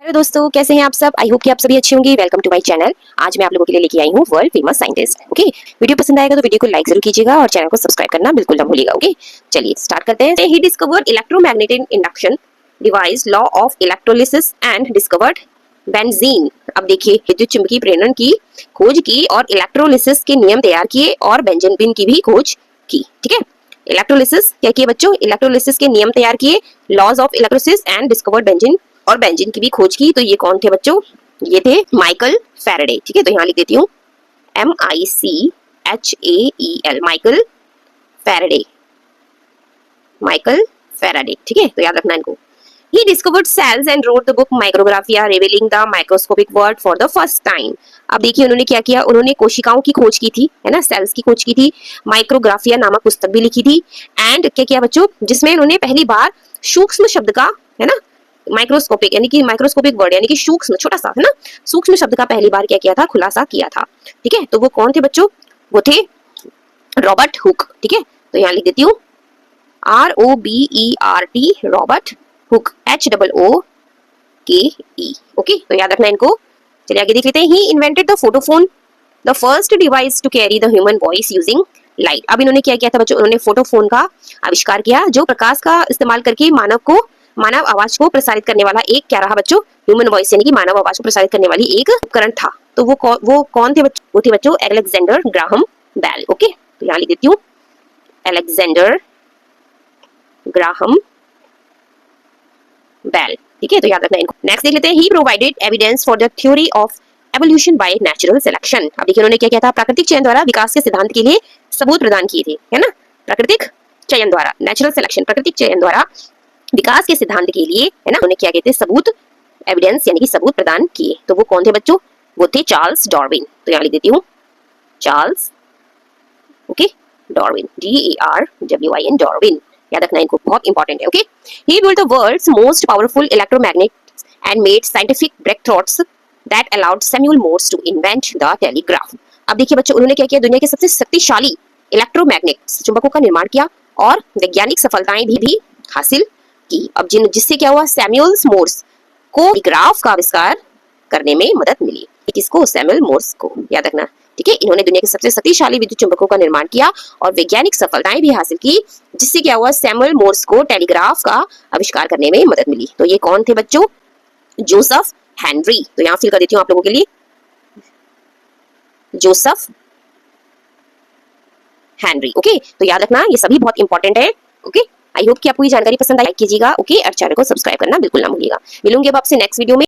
Hello दोस्तों, कैसे हैं आप सब। आई होप कि आप सभी अच्छे होंगे। Welcome to my channel. आज मैं आप लोगों के लिए लेके आई हूँ world famous scientist. Okay, video पसंद आएगा तो वीडियो को लाइक जरूर कीजिएगा और चैनल को सब्सक्राइब करना बिल्कुल ना भूलिएगा। ओके, चलिए स्टार्ट करते हैं। He discovered electromagnetic induction device, law of electrolysis and discovered benzene. अब देखिए, विद्युत चुंबकीय प्रेरण की खोज की और इलेक्ट्रोलिसिस के नियम तैयार किए और बेंजीन की भी खोज की। ठीक है, इलेक्ट्रोलिसिस क्या किए बच्चों, इलेक्ट्रोलिसिस के नियम तैयार किए, laws of electrolysis and discovered benzene और बेंजीन की भी खोज की। तो ये कौन थे बच्चों, ये थे माइकल फैराडे। ठीक है, तो यहाँ लिख देती हूँ MICHAEL, Michael Faraday, Michael Faraday. ठीक है, तो याद रखना इनको। He discovered cells and wrote the book Micrographia, revealing the microscopic word for the first time. अब देखिए उन्होंने क्या किया, उन्होंने कोशिकाओं की खोज की थी, है ना, सेल्स की खोज की थी। माइक्रोग्राफिया नामक पुस्तक भी लिखी थी। एंड क्या किया बच्चों, जिसमें उन्होंने पहली बार सूक्ष्म शब्द का, है ना, माइक्रोस्कोपिक यानी कि माइक्रोस्कोपिक वर्ड यानी कि सूक्ष्म, छोटा सा, है ना, सूक्ष्म शब्द का पहली बार क्या किया था, खुलासा किया था। ठीक है, तो वो कौन थे बच्चों, वो थे रॉबर्ट हुक। ठीक है, तो यहाँ लिख देती हूँ ROBERT, Robert Hooke, HOOKE। Okay, तो याद रखना इनको। चलिए आगे देख लेते हैं। He invented the photophone, the first device to carry the human voice using light. अब इन्होंने क्या किया था बच्चों, उन्होंने फोटोफोन का आविष्कार किया, जो प्रकाश का इस्तेमाल करके मानव आवाज को प्रसारित करने वाला एक, क्या रहा बच्चों, ह्यूमन वॉइस यानी कि मानव आवाज को प्रसारित करने वाली एक उपकरण था। तो वो कौन थे बच्चों, वो थे बच्चों अलेक्जेंडर ग्राहम बेल। ओके, तो यहाँ लिख देती हूँ अलेक्जेंडर ग्राहम बेल। ठीक है, तो याद रखना इनको। नेक्स्ट देख लेते हैं। He provided evidence for the theory of evolution by natural selection. अब देखिए उन्होंने क्या किया था, प्राकृतिक चयन द्वारा विकास के सिद्धांत के लिए सबूत प्रदान किए थे, है ना, प्राकृतिक चयन द्वारा, नेचुरल सिलेक्शन, प्राकृतिक चयन द्वारा विकास के सिद्धांत के लिए, है ना, उन्होंने क्या किए थे, सबूत, एविडेंस यानी कि सबूत प्रदान किए। तो वो कौन थे बच्चों, वो थे चार्ल्स डार्विन। तो यहाँ लिख देती हूँ Charles, okay, Darwin, DARWIN, Darwin. याद रखना इनको, बहुत इंपॉर्टेंट है। Okay, he built the world's most powerful electromagnet and made scientific breakthroughs that allowed Samuel Morse to invent the telegraph. अब देखिए बच्चों, उन्होंने क्या किया, दुनिया के सबसे शक्तिशाली इलेक्ट्रोमैग्नेट चुंबकों का निर्माण किया और वैज्ञानिक सफलताएं भी हासिल की। अब जिससे क्या हुआ, सैमुअल मोर्स को टेलीग्राफ का आविष्कार करने में मदद मिली। किसको, सैमुअल मोर्स को, याद रखना। ठीक है, इन्होंने दुनिया के सबसे शक्तिशाली विद्युत चुंबकों का निर्माण किया और वैज्ञानिक सफलताएं भी हासिल की, जिससे क्या हुआ, सैमुअल मोर्स को टेलीग्राफ का आविष्कार करने में मदद मिली। तो ये कौन थे बच्चों, जोसेफ हेनरी। तो यहाँ फिल कर देती हूँ आप लोगों के लिए, जोसेफ हेनरी। ओके, तो याद रखना ये सभी बहुत इंपॉर्टेंट है। ओके, आई होप कि आपको ये जानकारी पसंद आई, लाइक कीजिएगा। ओके, और चैनल को सब्सक्राइब करना बिल्कुल ना भूलिएगा। मिलूंगी अब आपसे नेक्स्ट वीडियो में।